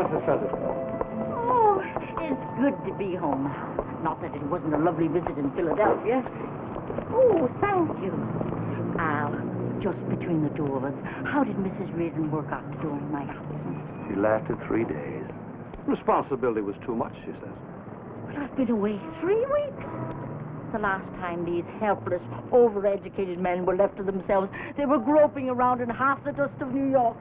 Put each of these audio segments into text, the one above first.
Mrs. Featherston. Oh, it's good to be home now. Not that it wasn't a lovely visit in Philadelphia. Oh, thank you. Al, just between the two of us, how did Mrs. Reardon work out during my absence? She lasted 3 days. Responsibility was too much, she says. But I've been away 3 weeks. The last time these helpless, overeducated men were left to themselves, they were groping around in half the dust of New York.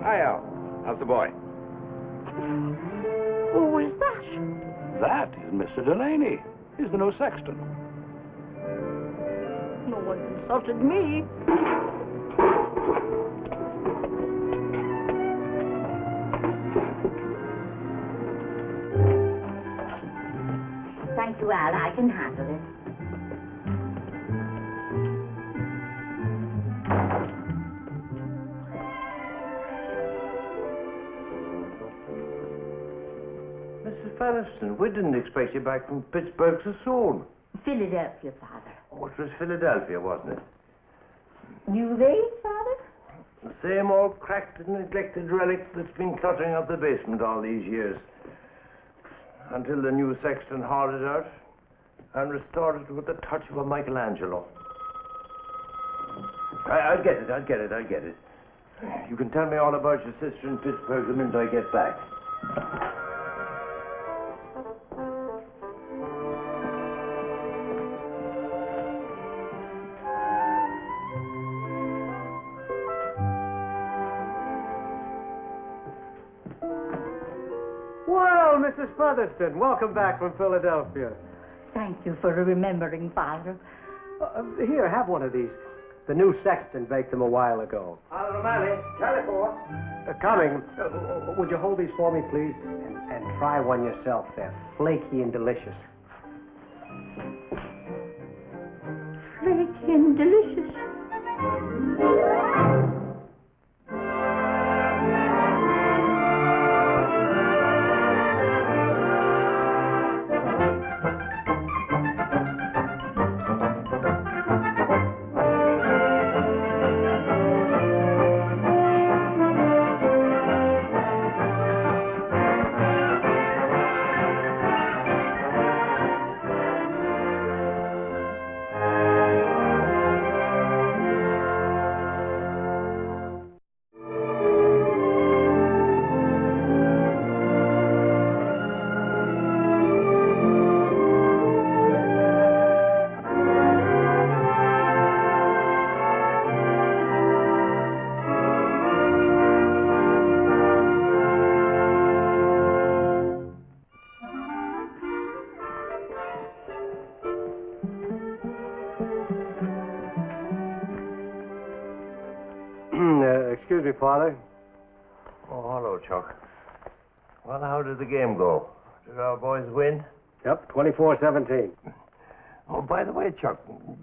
Hi, Al. How's the boy? Who is that? That is Mr. Delaney. He's the new sexton. No one consulted me. Thank you, Al. I can handle it. Mrs. Featherston, we didn't expect you back from Pittsburgh so soon. Philadelphia, Father. Oh, it was Philadelphia, wasn't it? New vase, Father? The same old cracked and neglected relic that's been cluttering up the basement all these years. Until the new sexton hauled it out and restored it with the touch of a Michelangelo. I'll get it. You can tell me all about your sister in Pittsburgh the minute I get back. Well, Mrs. Featherston, welcome back from Philadelphia. Thank you for remembering, Father. Here, have one of these. The new sexton baked them a while ago. Al Romani, telephone. Coming. Would you hold these for me, please? And try one yourself. They're flaky and delicious. Flaky and delicious. Excuse me, Father. Oh, hello, Chuck. Well, how did the game go? Did our boys win? Yep, 24-17. Oh, by the way, Chuck,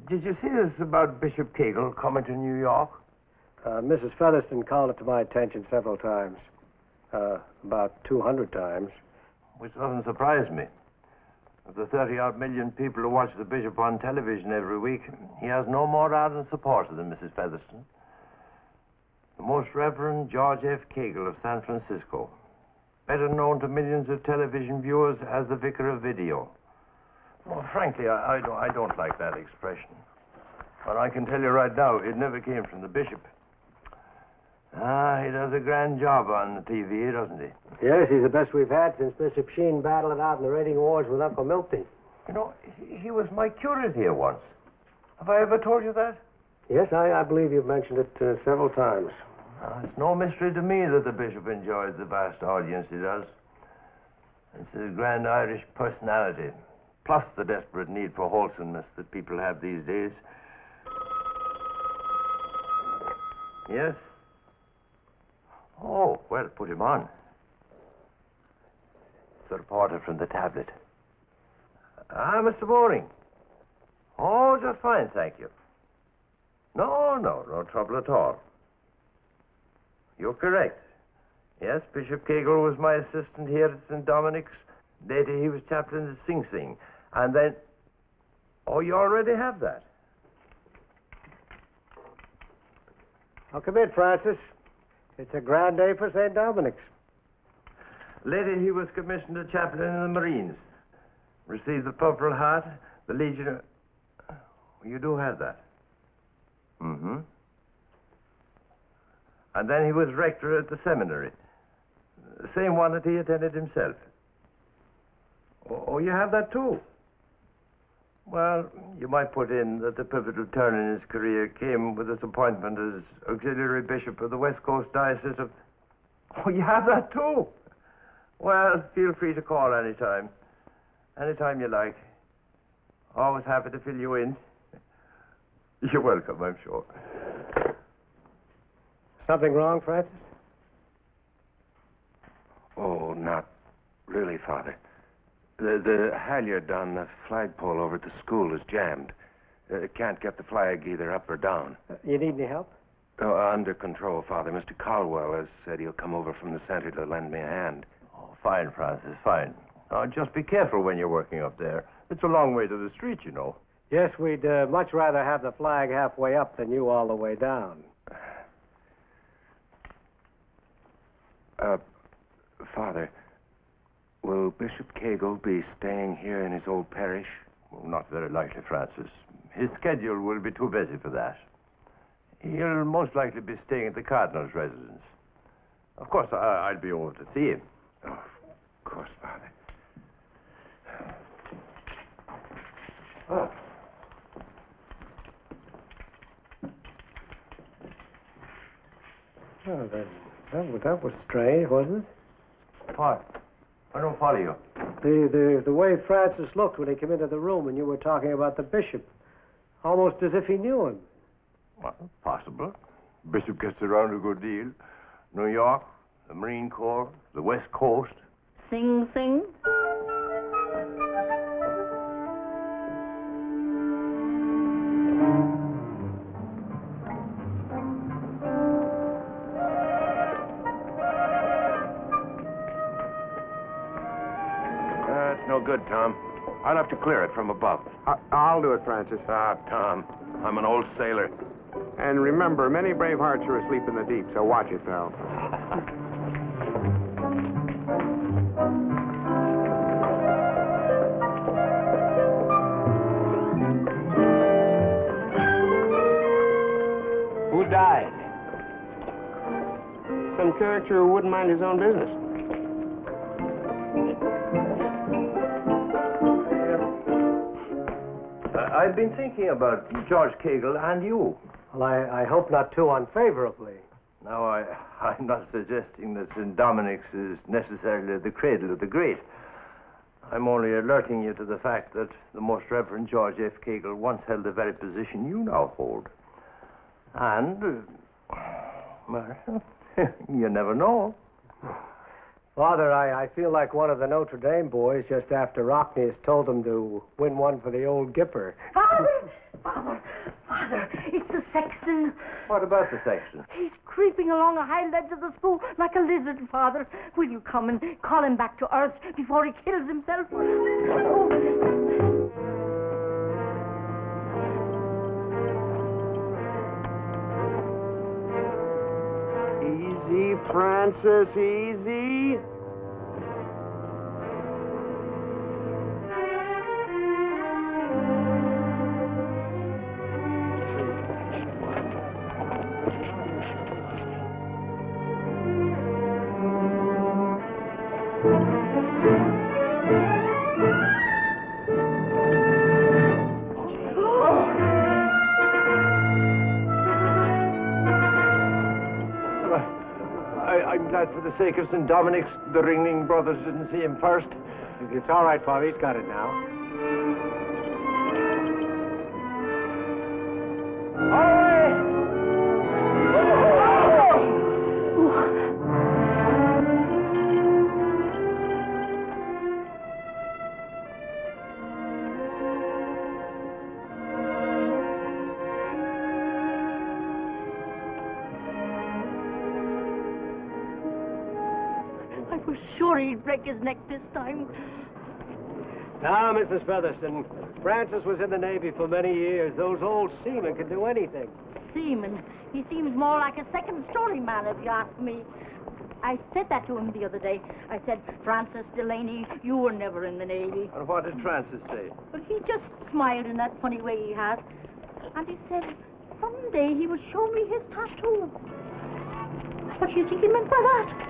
did you see this about Bishop Kegel coming to New York? Mrs. Featherston called it to my attention several times. About 200 times. Which doesn't surprise me. Of the 30-odd million people who watch the bishop on television every week, he has no more ardent supporter than Mrs. Featherston. The Most Reverend George F. Kegel of San Francisco, better known to millions of television viewers as the Vicar of Video. Well, frankly, I don't like that expression. But I can tell you right now, it never came from the bishop. Ah, he does a grand job on the TV, doesn't he? Yes, he's the best we've had since Bishop Sheen battled it out in the rating wars with Uncle Milty. You know, he was my curate here once. Have I ever told you that? Yes, I believe you've mentioned it several times. It's no mystery to me that the bishop enjoys the vast audience he does. It's his grand Irish personality, plus the desperate need for wholesomeness that people have these days. Yes? Oh, well, put him on. It's the reporter from the tablet. Ah, Mr. Boring. Oh, just fine, thank you. No trouble at all. You're correct. Yes, Bishop Kegel was my assistant here at St. Dominic's. Later, he was chaplain at Sing Sing. And then... Oh, you already have that. Oh, come in, Francis. It's a grand day for St. Dominic's. Later, he was commissioned a chaplain in the Marines. Received the Purple Heart, the Legion of... You do have that. Mm-hmm. And then he was rector at the seminary. The same one that he attended himself. Oh, you have that too? Well, you might put in that the pivotal turn in his career came with his appointment as auxiliary bishop of the West Coast Diocese of... Oh, you have that too? Well, feel free to call anytime. Anytime you like. Always happy to fill you in. You're welcome, I'm sure. Something wrong, Francis? Oh, not really, Father. The halyard on the flagpole over at the school is jammed. Can't get the flag either up or down. You need any help? Oh, under control, Father. Mr. Caldwell has said he'll come over from the center to lend me a hand. Oh, fine, Francis, fine. Just be careful when you're working up there. It's a long way to the street, you know. Yes, we'd much rather have the flag halfway up than you all the way down. Father, will Bishop Cagle be staying here in his old parish? Well, not very likely, Francis. His schedule will be too busy for that. He'll most likely be staying at the Cardinal's residence. Of course, I'll be over to see him. Oh, of course, Father. Oh. Oh, that was strange, wasn't it? What? I don't follow you. The way Francis looked when he came into the room and you were talking about the bishop. Almost as if he knew him. Well, possible. Bishop gets around a good deal. New York, the Marine Corps, the West Coast. Sing, sing. It's no good, Tom. I'll have to clear it from above. I'll do it, Francis. Tom, I'm an old sailor. And remember, many brave hearts are asleep in the deep, so watch it, pal. Who died? Some character who wouldn't mind his own business. I've been thinking about George Cagle and you. Well, I hope not too unfavorably. Now, I'm not suggesting that St. Dominic's is necessarily the cradle of the great. I'm only alerting you to the fact that the Most Reverend George F. Cagle once held the very position you now hold. And, well, you never know. Father, I feel like one of the Notre Dame boys just after Rockney has told them to win one for the old Gipper. Father, it's the sexton. What about the sexton? He's creeping along a high ledge of the school like a lizard, Father. Will you come and call him back to earth before he kills himself? Oh. Easy, Francis, easy. I'm glad for the sake of St. Dominic's the Ringling brothers didn't see him first. It's all right, Father. He's got it now. I was sure he'd break his neck this time. Now, Mrs. Featherston, Francis was in the Navy for many years. Those old seamen can do anything. Seaman. He seems more like a second-story man, if you ask me. I said that to him the other day. I said, Francis Delaney, you were never in the Navy. And what did Francis say? But he just smiled in that funny way he has. And he said, someday he would show me his tattoo. What do you think he meant by that?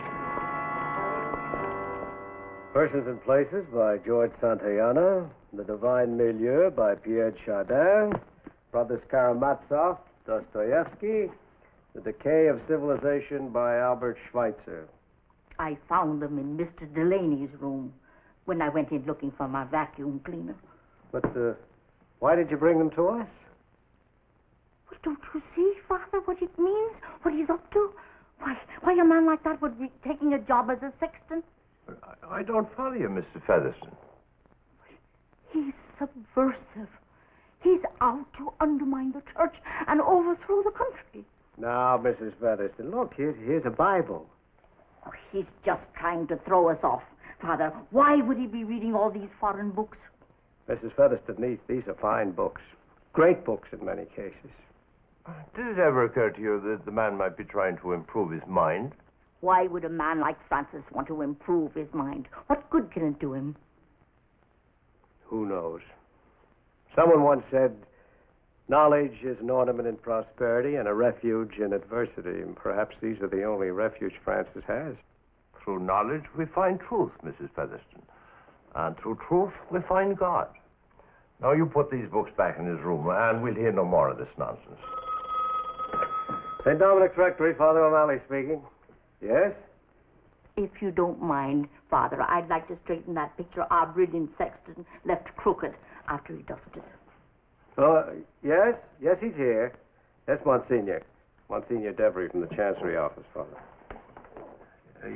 Persons and Places by George Santayana. The Divine Milieu by Pierre Chardin. Brothers Karamazov, Dostoevsky. The Decay of Civilization by Albert Schweitzer. I found them in Mr. Delaney's room when I went in looking for my vacuum cleaner. But why did you bring them to us? Well, don't you see, Father, what it means? What he's up to? Why a man like that would be taking a job as a sexton? I don't follow you, Mr. Featherston. He's subversive. He's out to undermine the church and overthrow the country. Now, Mrs. Featherston, look, here's a Bible. Oh, he's just trying to throw us off. Father, why would he be reading all these foreign books? Mrs. Featherston, these are fine books. Great books in many cases. Did it ever occur to you that the man might be trying to improve his mind? Why would a man like Francis want to improve his mind? What good can it do him? Who knows? Someone once said, knowledge is an ornament in prosperity and a refuge in adversity. And perhaps these are the only refuge Francis has. Through knowledge, we find truth, Mrs. Featherston. And through truth, we find God. Now, you put these books back in his room, and we'll hear no more of this nonsense. St. Dominic's Rectory, Father O'Malley speaking. Yes? If you don't mind, Father, I'd like to straighten that picture our brilliant sexton left crooked after he dusted. Oh, yes? Yes, he's here. Yes, Monsignor. Monsignor Devery from the Chancery office, Father.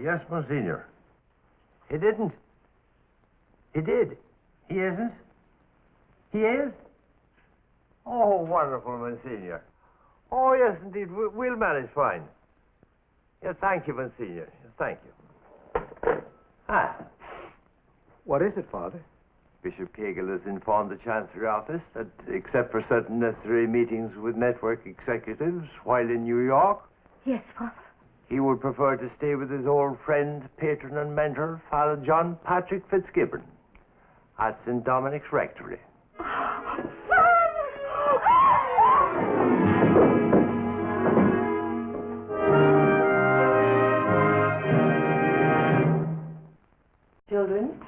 Yes, Monsignor. He didn't. He did. He isn't. He is? Oh, wonderful, Monsignor. Oh, yes, indeed. We'll manage fine. Yes, thank you, Monsignor. Yes, thank you. Ah. What is it, Father? Bishop Cagle has informed the Chancery office that, except for certain necessary meetings with network executives while in New York, Yes, Father. he would prefer to stay with his old friend, patron, and mentor, Father John Patrick Fitzgibbon, at St. Dominic's Rectory. Children,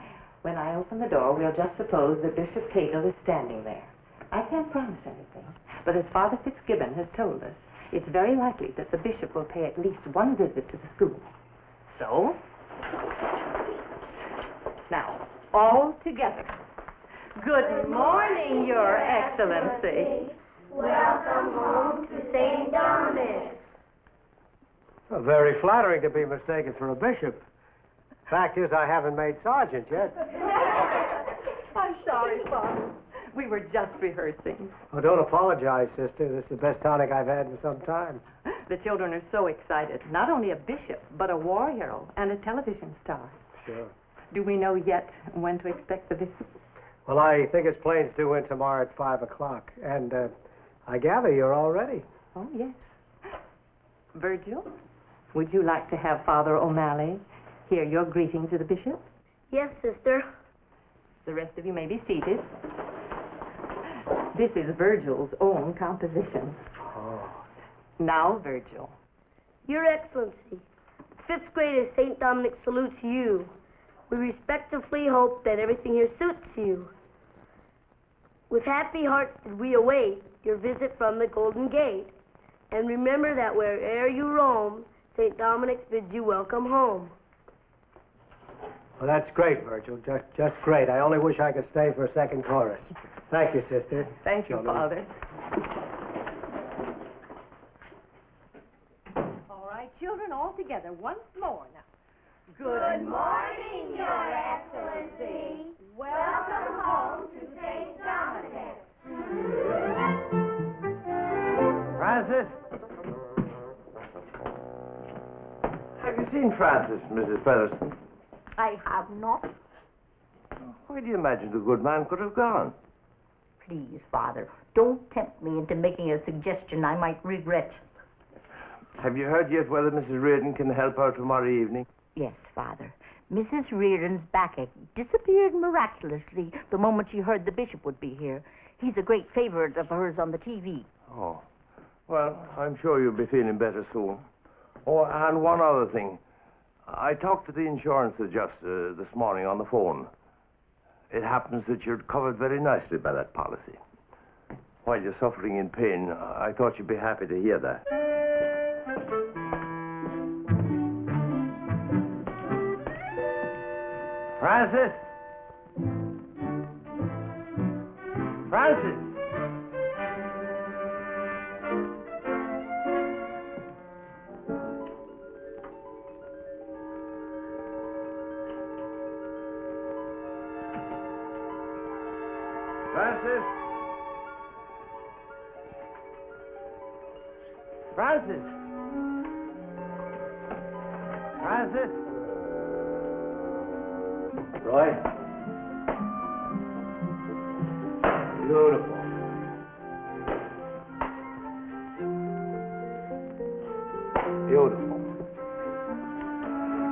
when I open the door, we'll just suppose that Bishop Cagle is standing there. I can't promise anything, but as Father Fitzgibbon has told us, it's very likely that the bishop will pay at least one visit to the school. So, now, all together. Good morning, Your Excellency. Welcome home to St. Dominic's. Well, very flattering to be mistaken for a bishop. Fact is, I haven't made sergeant yet. I'm sorry, Father. We were just rehearsing. Oh, don't apologize, sister. This is the best tonic I've had in some time. The children are so excited. Not only a bishop, but a war hero and a television star. Sure. Do we know yet when to expect the visit? Well, I think his plane's due in tomorrow at 5 o'clock. And I gather you're all ready. Oh, yes. Virgil, would you like to have Father O'Malley hear your greeting to the bishop? Yes, sister. The rest of you may be seated. This is Virgil's own composition. Oh. Now, Virgil. Your Excellency, fifth grade of St. Dominic salutes you. We respectfully hope that everything here suits you. With happy hearts did we await your visit from the Golden Gate. And remember that where'er you roam, St. Dominic's bids you welcome home. Well, that's great, Virgil. Just great. I only wish I could stay for a second chorus. Thank you, sister. Thank you, Children. Father. All right, children, all together, once more now. Good morning, Your Excellency. Welcome home to St. Dominic's. Francis? Have you seen Francis, Mrs. Featherston? I have not. Where do you imagine the good man could have gone? Please, Father, don't tempt me into making a suggestion I might regret. Have you heard yet whether Mrs. Reardon can help out tomorrow evening? Yes, Father. Mrs. Reardon's backache disappeared miraculously the moment she heard the bishop would be here. He's a great favorite of hers on the TV. Oh. Well, I'm sure you'll be feeling better soon. Oh, and one other thing. I talked to the insurance adjuster this morning on the phone. It happens that you're covered very nicely by that policy. While you're suffering in pain, I thought you'd be happy to hear that. Francis! Francis! Francis! Francis! Francis! Roy? Beautiful. Beautiful.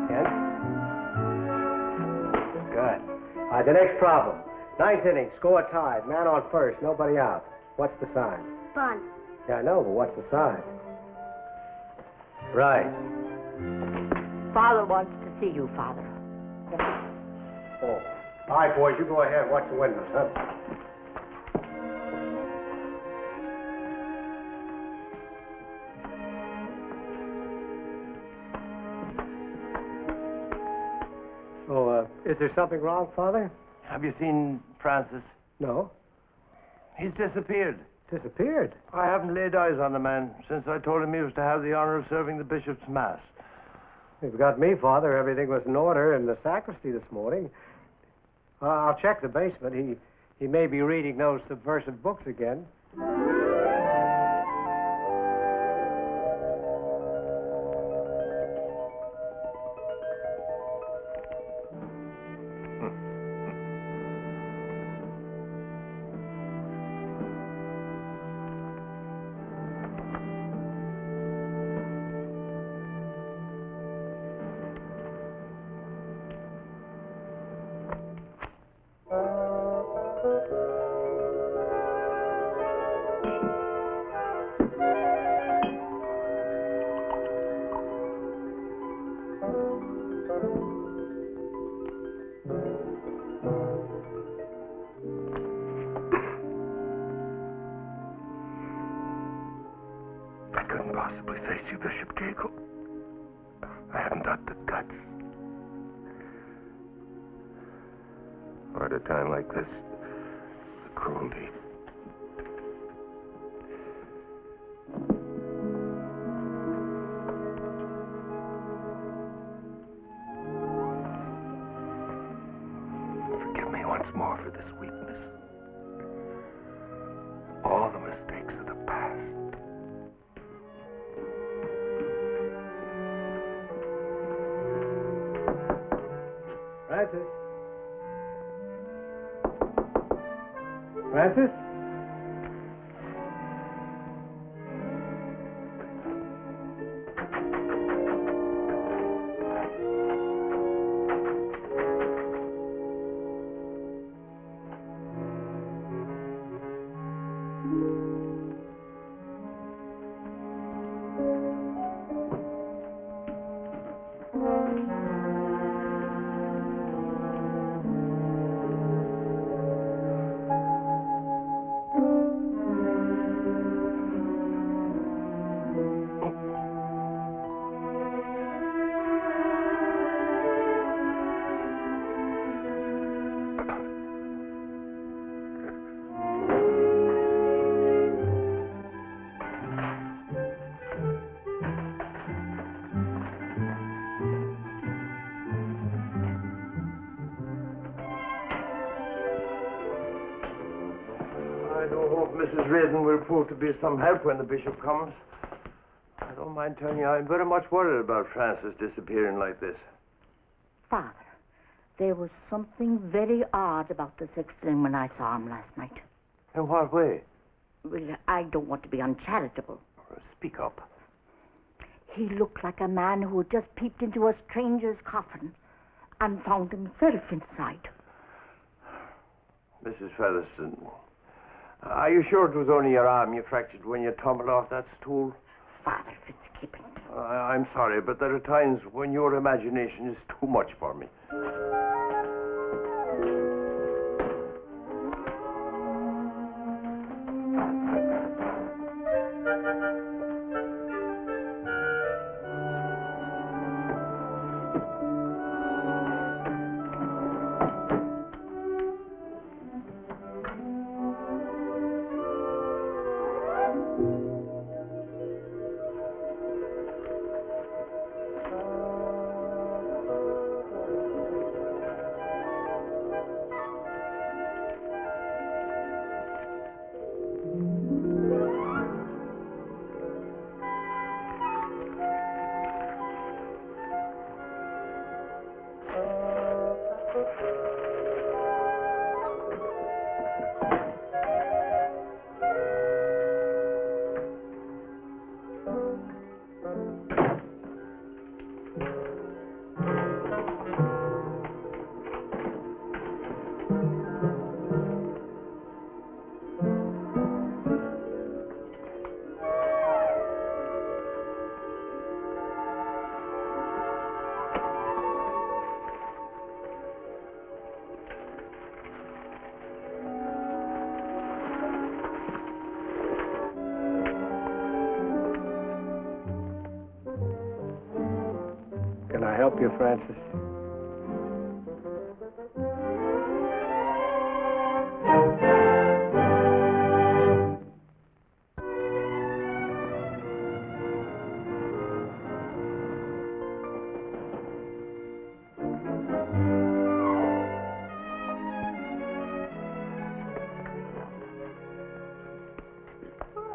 Ken? Good. All right, the next problem. Ninth inning, score tied. Man on first, nobody out. What's the sign? Bunt. Yeah, I know, but what's the sign? Right. Father wants to see you, Father. Oh. All right, boys, you go ahead. Watch the windows, huh? Oh, is there something wrong, Father? Have you seen Francis? No. He's disappeared. Disappeared. I haven't laid eyes on the man since I told him he was to have the honor of serving the bishop's mass. You've got me, Father. Everything was in order in the sacristy this morning. I'll check the basement. He may be reading those subversive books again. I couldn't possibly face you, Bishop Gagle. I haven't got the guts. Or at a time like this, the cruelty. Forgive me once more for this weakness. All the mistakes of the past. Francis? Francis? I do hope Mrs. Reardon will prove to be some help when the bishop comes. I don't mind telling you, I'm very much worried about Francis disappearing like this. Father, There was something very odd about the sexton when I saw him last night. In what way? Well, I don't want to be uncharitable. Speak up. He looked like a man who had just peeped into a stranger's coffin and found himself inside. Mrs. Featherston, are you sure it was only your arm you fractured when you tumbled off that stool? Father Fitzgibbon. I'm sorry, but there are times when your imagination is too much for me. Can I help you, Francis?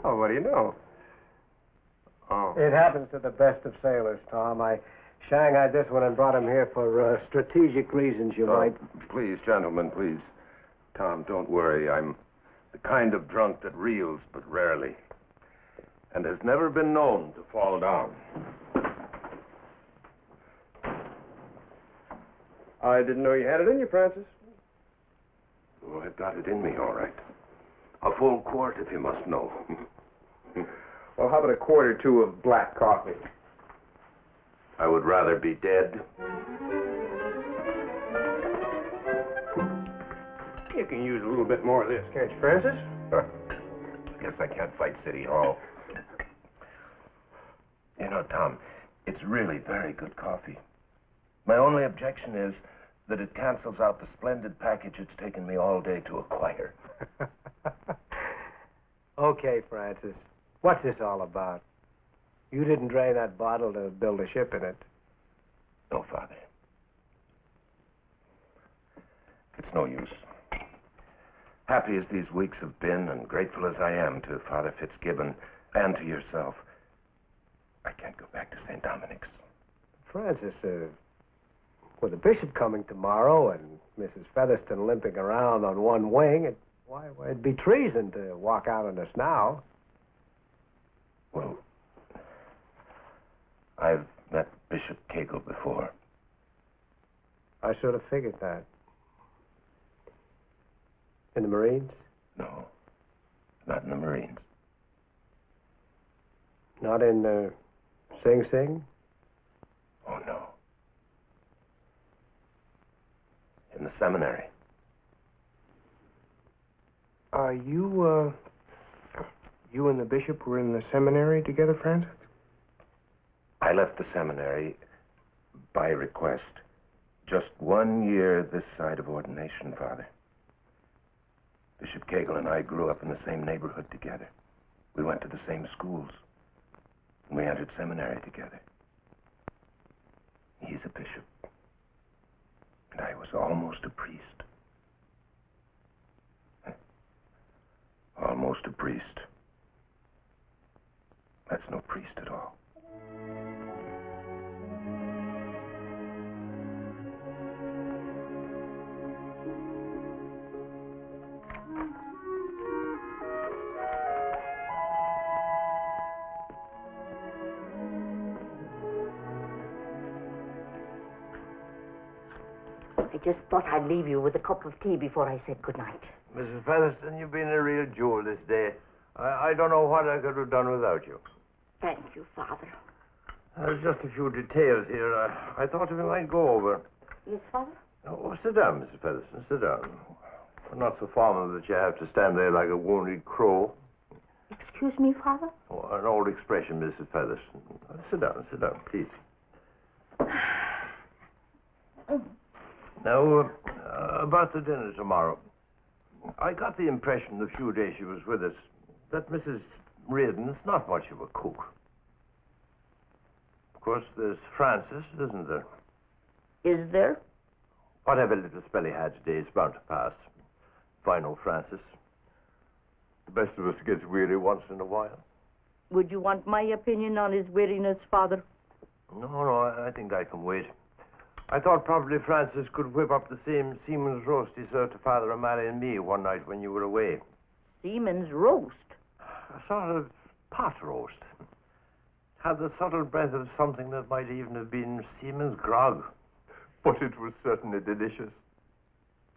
Oh, what do you know? Oh. It happens to the best of sailors, Tom. I shanghaied this one and brought him here for strategic reasons, you might. Please, gentlemen, please. Tom, don't worry. I'm the kind of drunk that reels but rarely, and has never been known to fall down. I didn't know you had it in you, Francis. Oh, I've got it in me, all right. A full quart, if you must know. Well, how about a quart or two of black coffee? I would rather be dead. You can use a little bit more of this, can't you, Francis? Guess I can't fight City Hall. You know, Tom, it's really very good coffee. My only objection is that it cancels out the splendid package it's taken me all day to acquire. Okay, Francis. What's this all about? You didn't drain that bottle to build a ship in it. No, Father. It's no use. Happy as these weeks have been, and grateful as I am to Father Fitzgibbon and to yourself, I can't go back to St. Dominic's. Francis, with the bishop coming tomorrow and Mrs. Featherston limping around on one wing, why, it'd be treason to walk out on us now. Well, I've met Bishop Cagle before. I sort of figured that. In the Marines? No, not in the Marines. Not in Sing Sing? Oh, no. In the seminary. You and the bishop were in the seminary together, Francis? I left the seminary by request. Just 1 year this side of ordination, Father. Bishop Cagle and I grew up in the same neighborhood together. We went to the same schools. And we entered seminary together. He's a bishop. And I was almost a priest. Almost a priest. That's no priest at all. I just thought I'd leave you with a cup of tea before I said goodnight. Mrs. Featherston, you've been a real jewel this day. I don't know what I could have done without you. Thank you, Father. There's just a few details here I thought we might go over. Yes, Father? Oh, sit down, Mrs. Featherston, sit down. Not so formal that you have to stand there like a wounded crow. Excuse me, Father? Oh, an old expression, Mrs. Featherston. Sit down, please. Now, about the dinner tomorrow. I got the impression the few days she was with us that Mrs. Reardon's not much of a cook. Of course, there's Francis, isn't there? Is there? Whatever little spell he had today is bound to pass. Fine old Francis. The best of us gets weary once in a while. Would you want my opinion on his weariness, Father? No, I think I can wait. I thought probably Francis could whip up the same seaman's roast he served to Father O'Malley and me one night when you were away. Seaman's roast? A sort of pot roast. Had the subtle breath of something that might even have been seaman's grog. But it was certainly delicious.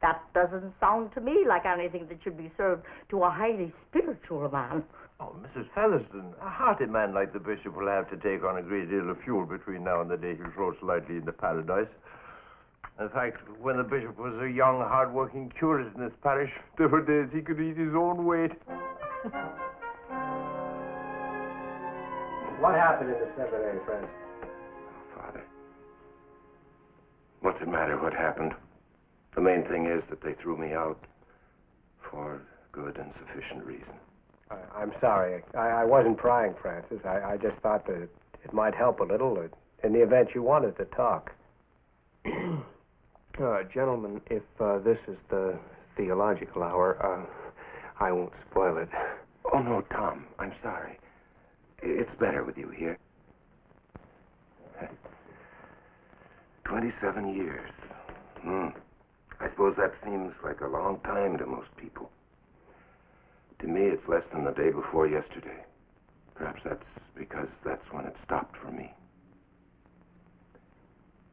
That doesn't sound to me like anything that should be served to a highly spiritual man. Oh, Mrs. Featherston, a hearty man like the bishop will have to take on a great deal of fuel between now and the day he'll float lightly into paradise. In fact, when the bishop was a young, hard-working curate in this parish, there were days he could eat his own weight. What happened in the seminary, Francis? Father, what's it matter what happened? The main thing is that they threw me out for good and sufficient reason. I'm sorry. I wasn't prying, Francis. I just thought that it might help a little in the event you wanted to talk. Gentlemen, if this is the theological hour, I won't spoil it. Oh, no, Tom, I'm sorry. It's better with you here. 27 years. I suppose that seems like a long time to most people. To me, it's less than the day before yesterday. Perhaps that's because that's when it stopped for me.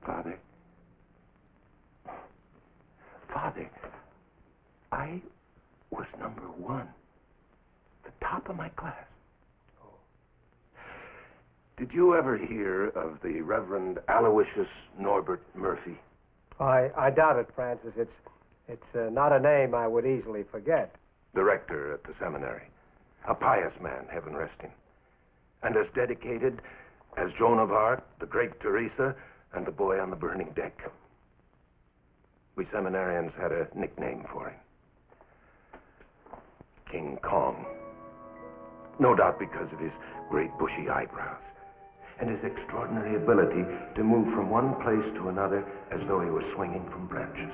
Father, I was number 1. The top of my class. Did you ever hear of the Reverend Aloysius Norbert Murphy? I doubt it, Francis. It's not a name I would easily forget. The rector at the seminary. A pious man, heaven rest him. And as dedicated as Joan of Arc, the great Teresa, and the boy on the burning deck. We seminarians had a nickname for him. King Kong. No doubt because of his great bushy eyebrows and his extraordinary ability to move from one place to another as though he were swinging from branches.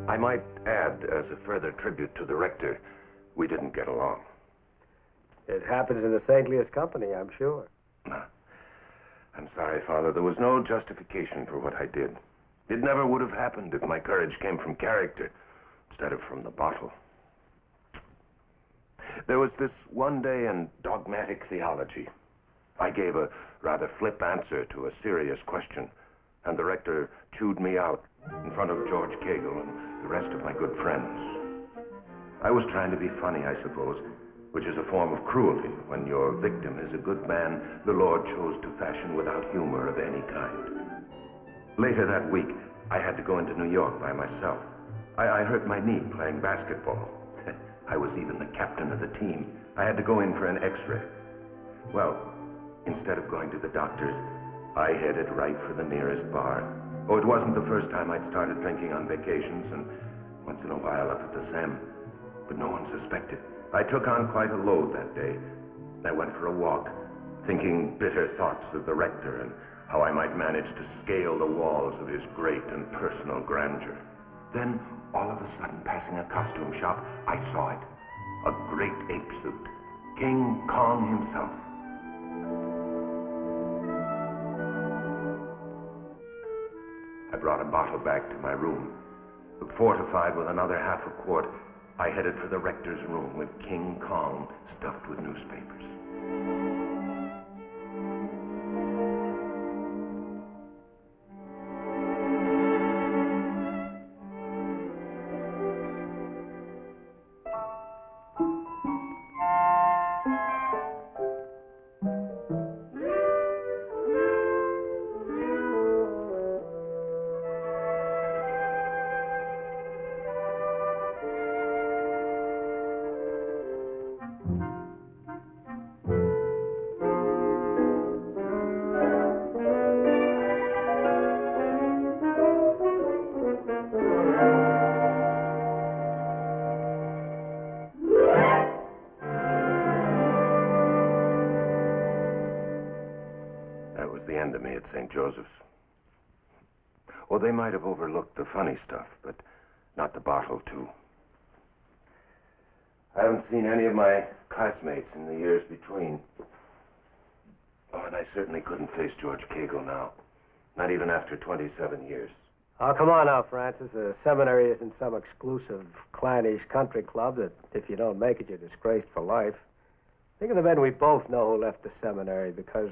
I might add, as a further tribute to the rector, we didn't get along. It happens in the saintliest company, I'm sure. I'm sorry, Father. There was no justification for what I did. It never would have happened if my courage came from character instead of from the bottle. There was this one day in dogmatic theology. I gave a rather flip answer to a serious question, and the rector chewed me out in front of George Cagle and the rest of my good friends. I was trying to be funny, I suppose, which is a form of cruelty when your victim is a good man the Lord chose to fashion without humor of any kind. Later that week, I had to go into New York by myself. I hurt my knee playing basketball. I was even the captain of the team. I had to go in for an x-ray. Well, instead of going to the doctor's, I headed right for the nearest bar. Oh, it wasn't the first time I'd started drinking on vacations, and once in a while up at the Sem. But no one suspected. I took on quite a load that day. I went for a walk, thinking bitter thoughts of the rector and how I might manage to scale the walls of his great and personal grandeur. Then, all of a sudden, passing a costume shop, I saw it. A great ape suit. King Kong himself. I brought a bottle back to my room. Fortified with another half a quart, I headed for the rector's room with King Kong stuffed with newspapers. That was the end of me at St. Joseph's. Oh, they might have overlooked the funny stuff, but not the bottle, too. I haven't seen any of my classmates in the years between. Oh, and I certainly couldn't face George Cagle now. Not even after 27 years. Oh, come on now, Francis. The seminary isn't some exclusive clannish country club that if you don't make it, you're disgraced for life. Think of the men we both know who left the seminary because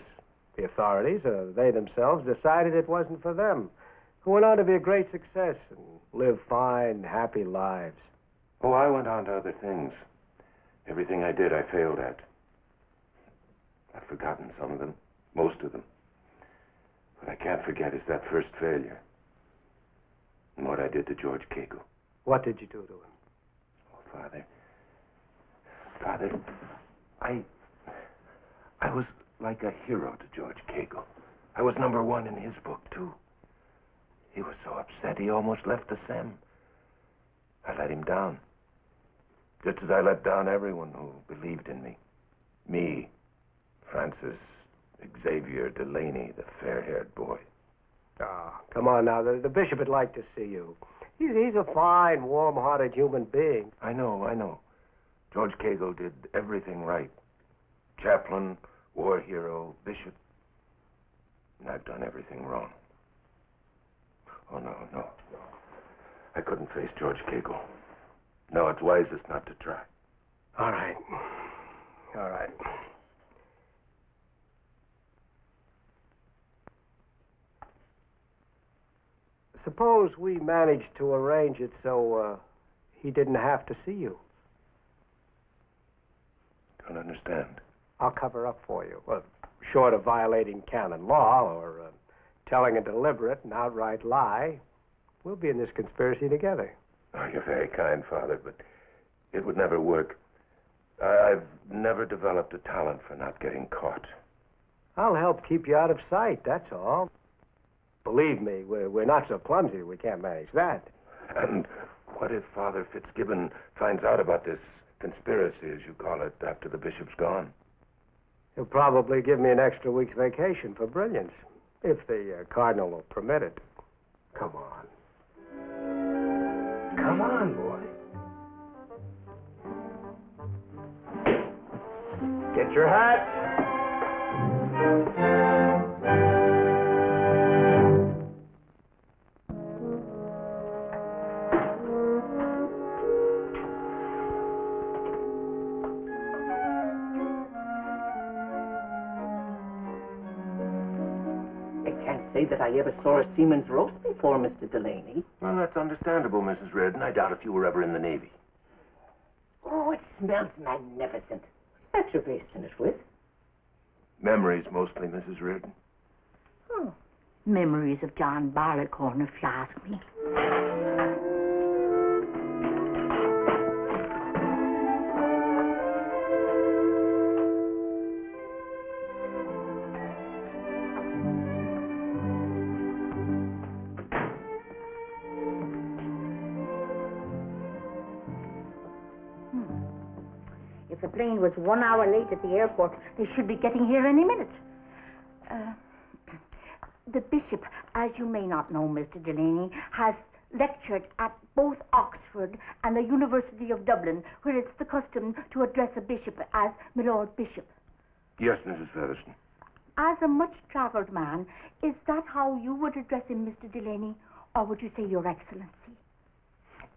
the authorities, or they themselves, decided it wasn't for them, who went on to be a great success and live fine, happy lives. Oh, I went on to other things. Everything I did, I failed at. I've forgotten some of them, most of them. What I can't forget is that first failure. And what I did to George Cagle. What did you do to him? Oh, Father, I was like a hero to George Cagle. I was #1 in his book, too. He was so upset he almost left the Sem. I let him down. Just as I let down everyone who believed in me. Me, Francis, Xavier, Delaney, the fair-haired boy. Oh, come on now. The bishop would like to see you. He's a fine, warm-hearted human being. I know. George Cagle did everything right. Chaplain, war hero, bishop. And I've done everything wrong. Oh, no. I couldn't face George Cagle. No, it's wisest not to try. All right. Suppose we managed to arrange it so he didn't have to see you. Don't understand. I'll cover up for you. Well, short of violating canon law or telling a deliberate and outright lie, we'll be in this conspiracy together. Oh, you're very kind, Father, but it would never work. I've never developed a talent for not getting caught. I'll help keep you out of sight, that's all. Believe me, we're not so clumsy we can't manage that. And what if Father Fitzgibbon finds out about this conspiracy, as you call it, after the bishop's gone? He'll probably give me an extra week's vacation for brilliance, if the cardinal will permit it. Come on. Come on, boy. Get your hats. Say that I ever saw a seaman's roast before, Mr. Delaney. Well, that's understandable, Mrs. Reardon. I doubt if you were ever in the Navy. Oh, it smells magnificent. What's that you're basting it with? Memories, mostly, Mrs. Reardon. Oh, memories of John Barleycorn, if you ask me. If the plane was 1 hour late at the airport, they should be getting here any minute. The bishop, as you may not know, Mr. Delaney, has lectured at both Oxford and the University of Dublin, where it's the custom to address a bishop as my Lord Bishop. Yes, Mrs. Featherston. As a much-travelled man, is that how you would address him, Mr. Delaney, or would you say Your Excellency?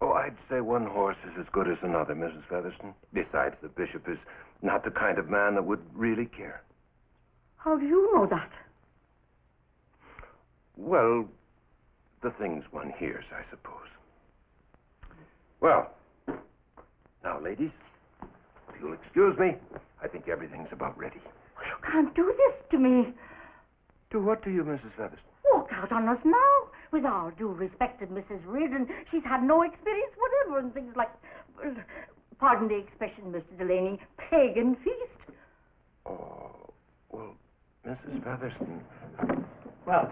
Oh, I'd say one horse is as good as another, Mrs. Featherston. Besides, the bishop is not the kind of man that would really care. How do you know that? Well, the things one hears, I suppose. Well, now, ladies, if you'll excuse me, I think everything's about ready. You can't do this to me. Do what to you, Mrs. Featherston? Walk out on us now. With all due respect to Mrs. Reardon, she's had no experience whatever in things like, well, pardon the expression, Mr. Delaney, pagan feast. Oh, well, Mrs. Featherston... Well,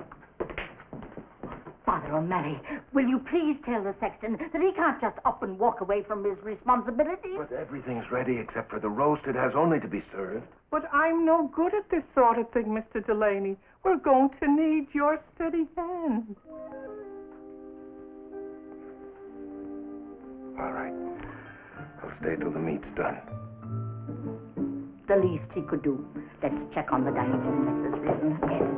Father O'Malley, will you please tell the sexton that he can't just up and walk away from his responsibilities? But everything's ready except for the roast. It has only to be served. But I'm no good at this sort of thing, Mr. Delaney. We're going to need your steady hand. All right. I'll stay till the meat's done. The least he could do. Let's check on the dining room, Mrs. Reardon, again.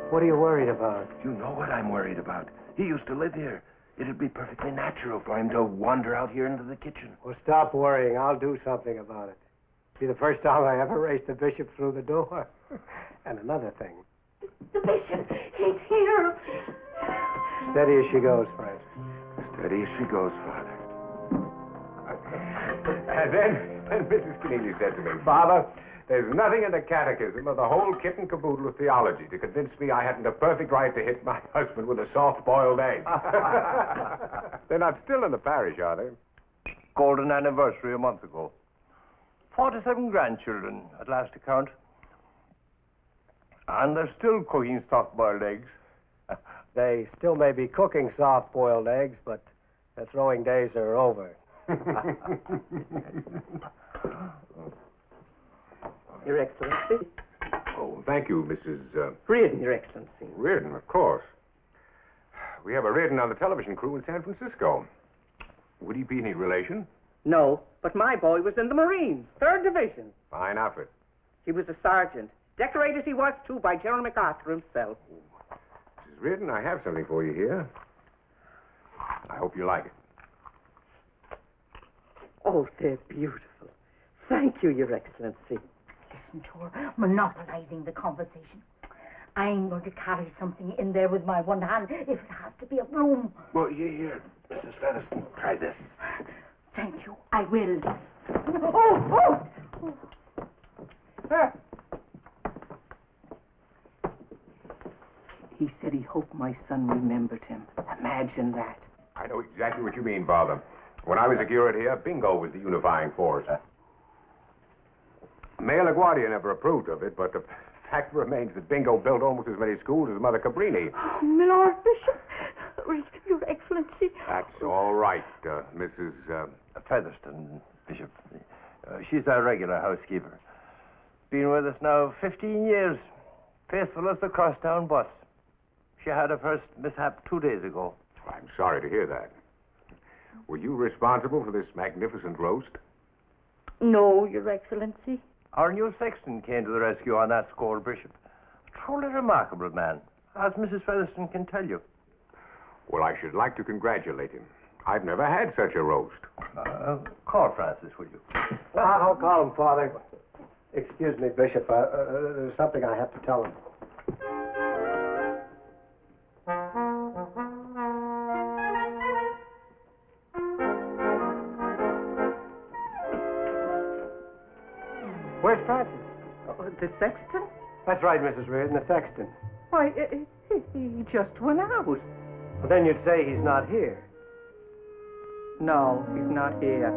What are you worried about? You know what I'm worried about. He used to live here. It'd be perfectly natural for him to wander out here into the kitchen. Well, stop worrying. I'll do something about it. It'll be the first time I ever raced the bishop through the door. And another thing. The bishop, he's here. Steady as she goes, Francis. Steady as she goes, Father. And then Mrs. Keneally said to me, Father, there's nothing in the catechism or the whole kit and caboodle of theology to convince me I hadn't a perfect right to hit my husband with a soft-boiled egg. They're not still in the parish, are they? Golden anniversary a month ago. 47 grandchildren, at last account. And they're still cooking soft-boiled eggs. They still may be cooking soft-boiled eggs, but their throwing days are over. Your Excellency. Oh, thank you, Mrs. Reardon, Your Excellency. Reardon, of course. We have a Reardon on the television crew in San Francisco. Would he be any relation? No, but my boy was in the Marines, 3rd Division. Fine outfit. He was a sergeant. Decorated he was, too, by General MacArthur himself. Mrs. Reardon, I have something for you here. I hope you like it. Oh, they're beautiful. Thank you, Your Excellency. Listen to her, monopolizing the conversation. I'm going to carry something in there with my one hand if it has to be a broom. Well, here, Mrs. Featherston, try this. Thank you, I will. Oh! He said he hoped my son remembered him. Imagine that. I know exactly what you mean, Father. When I was a curate here, bingo was the unifying force. Mayor LaGuardia never approved of it, but the fact remains that bingo built almost as many schools as Mother Cabrini. Oh, my Lord Bishop, Your Excellency. That's all right, Mrs. Featherston, Bishop. She's our regular housekeeper. Been with us now 15 years. Faithful as the crosstown bus. She had her first mishap 2 days ago. I'm sorry to hear that. Were you responsible for this magnificent roast? No, Your Excellency. Our new sexton came to the rescue on that score, Bishop. A truly remarkable man, as Mrs. Featherston can tell you. Well, I should like to congratulate him. I've never had such a roast. Call Francis, will you? I'll call him, Father. Excuse me, Bishop. There's something I have to tell him. Where's Francis? Oh, the sexton? That's right, Mrs. Reardon, the sexton. Why, he just went out. Well, then you'd say he's not here. No, he's not here.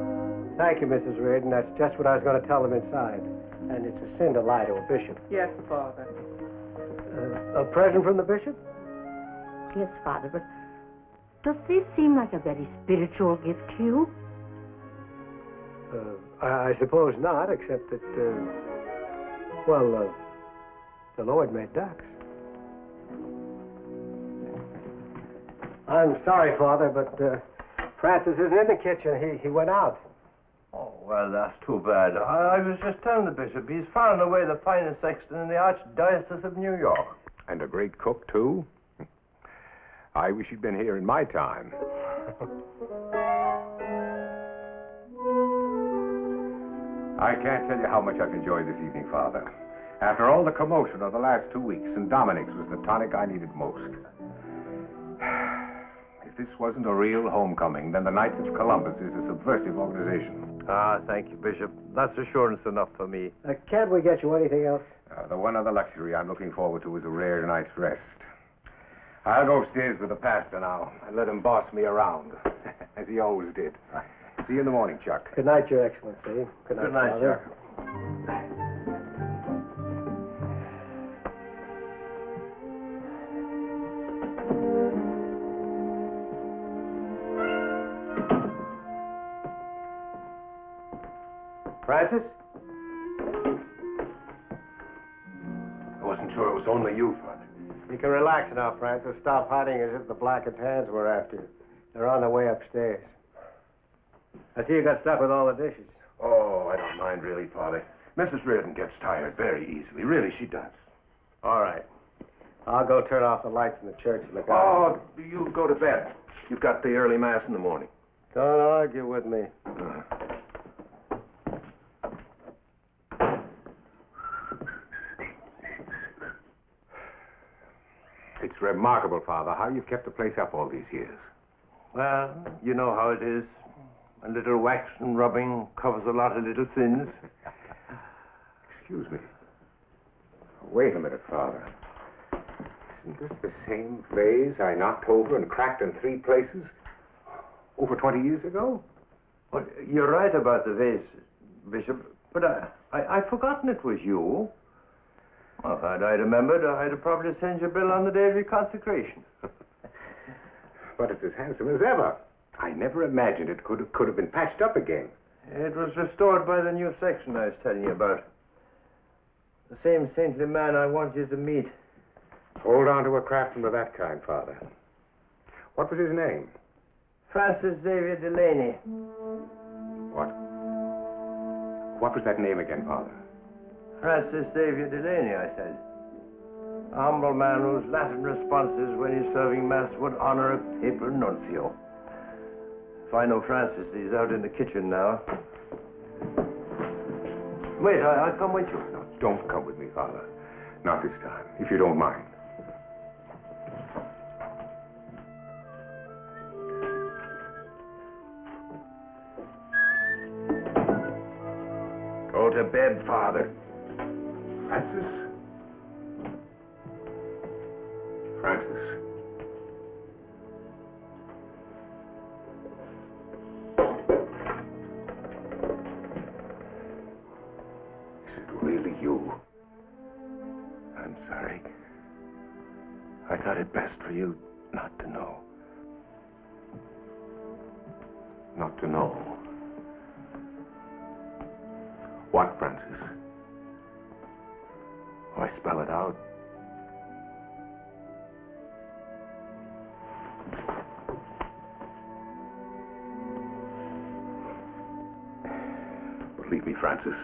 Thank you, Mrs. Reardon. That's just what I was going to tell him inside. And it's a sin to lie to a bishop. Yes, Father. A present from the bishop? Yes, Father, but does this seem like a very spiritual gift to you? I suppose not, except that, the Lord made ducks. I'm sorry, Father, but Francis isn't in the kitchen. He went out. Oh, well, that's too bad. I was just telling the bishop he's far and away the finest sexton in the Archdiocese of New York. And a great cook, too. I wish he'd been here in my time. I can't tell you how much I've enjoyed this evening, Father. After all the commotion of the last 2 weeks, St. Dominic's was the tonic I needed most. If this wasn't a real homecoming, then the Knights of Columbus is a subversive organization. Ah, thank you, Bishop. That's assurance enough for me. Can't we get you anything else? The one other luxury I'm looking forward to is a rare night's rest. I'll go upstairs with the pastor now and let him boss me around, as he always did. See you in the morning, Chuck. Good night, Your Excellency. Good night, Good night, Father. Chuck. Francis? I wasn't sure it was only you, Father. You can relax now, Francis. Stop hiding as if the blackened hands were after you. They're on their way upstairs. I see you got stuck with all the dishes. Oh, I don't mind really, Father. Mrs. Reardon gets tired very easily. Really, she does. All right. I'll go turn off the lights in the church and look out. Oh, you go to bed. You've got the early mass in the morning. Don't argue with me. It's remarkable, Father, how you've kept the place up all these years. Well, you know how it is. A little wax and rubbing covers a lot of little sins. Excuse me. Wait a minute, Father. Isn't this the same vase I knocked over and cracked in 3 places over 20 years ago? Well, you're right about the vase, Bishop, but I'd forgotten it was you. Well, if I'd remembered, I'd have probably sent you a bill on the day of your consecration. But it's as handsome as ever. I never imagined it could have been patched up again. It was restored by the new section I was telling you about. The same saintly man I want you to meet. Hold on to a craftsman of that kind, Father. What was his name? Francis Xavier Delaney. What? What was that name again, Father? Francis Xavier Delaney, I said. A humble man whose Latin responses when he's serving Mass would honor a papal nuncio. If I know Francis, he's out in the kitchen now. Wait, I'll come with you. No, don't come with me, Father. Not this time, if you don't mind. Go to bed, Father. Francis? Francis. Is it really you? I'm sorry. I thought it best for you not to know. Not to know. What, Francis? Oh, I spell it out. Believe me, Francis,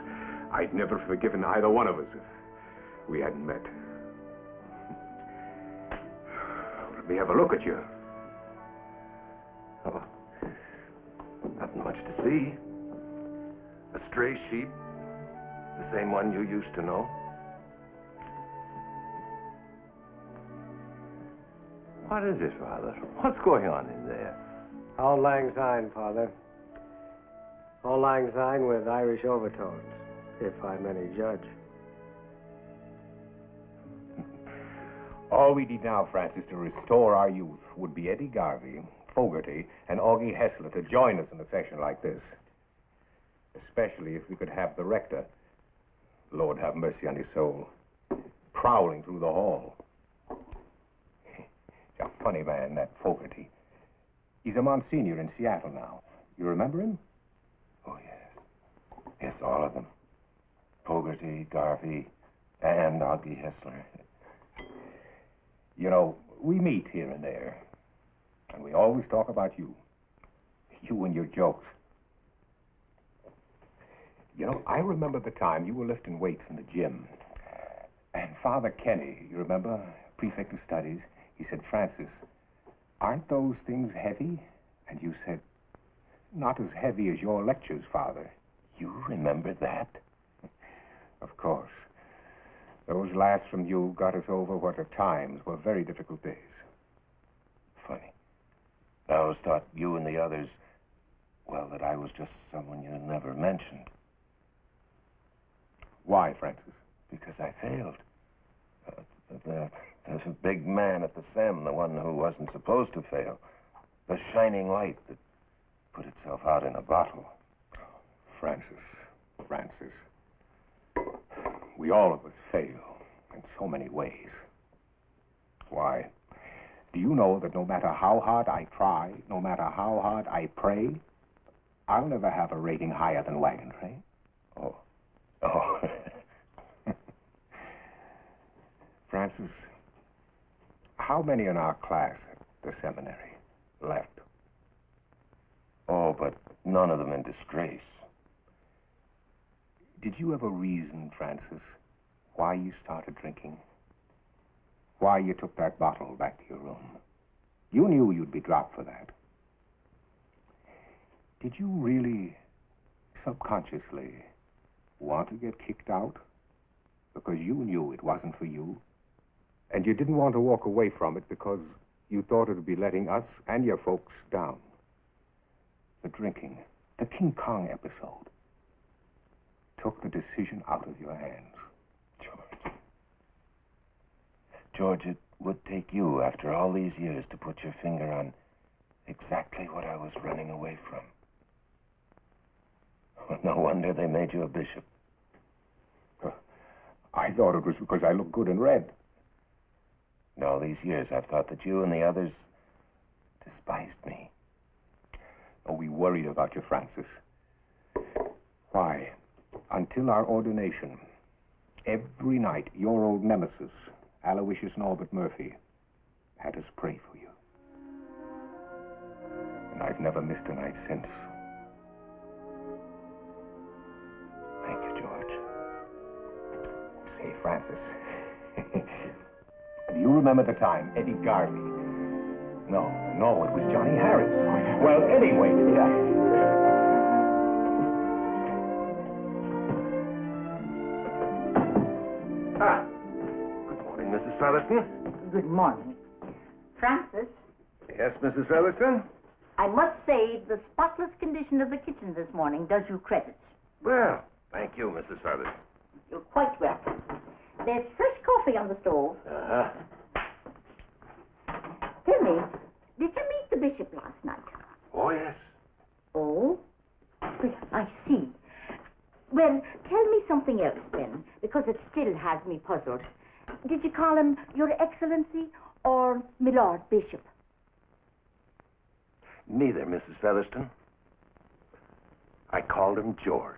I'd never forgiven either one of us if we hadn't met. Let me have a look at you. Oh, nothing much to see. A stray sheep, the same one you used to know. What is this, Father? What's going on in there? Auld Lang Syne, Father. Auld Lang Syne with Irish overtones, if I'm any judge. All we need now, Francis, to restore our youth would be Eddie Garvey, Fogarty, and Augie Hessler to join us in a session like this. Especially if we could have the rector, Lord have mercy on his soul, prowling through the hall. He's a funny man, that Fogarty. He's a Monsignor in Seattle now. You remember him? Oh, yes. all of them. Fogarty, Garvey, and Augie Hessler. You know, we meet here and there, and we always talk about you. You and your jokes. You know, I remember the time you were lifting weights in the gym. And Father Kenny, you remember, prefect of studies, he said, Francis, aren't those things heavy? And you said, not as heavy as your lectures, Father. You remember that? Of course. Those laughs from you got us over what at times were very difficult days. Funny. I always thought you and the others, well, that I was just someone you never mentioned. Why, Francis? Because I failed. The big man at the SEM, the one who wasn't supposed to fail. The shining light that put itself out in a bottle. Francis. We all of us fail in so many ways. Why, do you know that no matter how hard I try, no matter how hard I pray, I'll never have a rating higher than Wagon Train? Oh. Francis, how many in our class at the seminary left? Oh, but none of them in disgrace. Did you ever reason, Francis, why you started drinking? Why you took that bottle back to your room? You knew you'd be dropped for that. Did you really, subconsciously, want to get kicked out? Because you knew it wasn't for you? And you didn't want to walk away from it because you thought it would be letting us and your folks down. The drinking, the King Kong episode, took the decision out of your hands. George, it would take you, after all these years, to put your finger on exactly what I was running away from. No wonder they made you a bishop. I thought it was because I looked good in red. In all these years, I've thought that you and the others despised me. Oh, we worried about you, Francis. Why, until our ordination, every night, your old nemesis, Aloysius Norbert Murphy, had us pray for you. And I've never missed a night since. Thank you, George. Say, Francis, do you remember the time Eddie Garvey? No, it was Johnny Harris. Well, anyway, Good morning, Mrs. Featherston. Good morning. Francis, Yes, Mrs. Featherston? I must say the spotless condition of the kitchen this morning does you credit. Well, thank you, Mrs. Featherston. You're quite welcome. There's fresh coffee on the stove. Uh-huh. Tell me, did you meet the bishop last night? Oh, yes. Oh? Well, I see. Well, tell me something else then, because it still has me puzzled. Did you call him Your Excellency or My Lord Bishop? Neither, Mrs. Featherston. I called him George.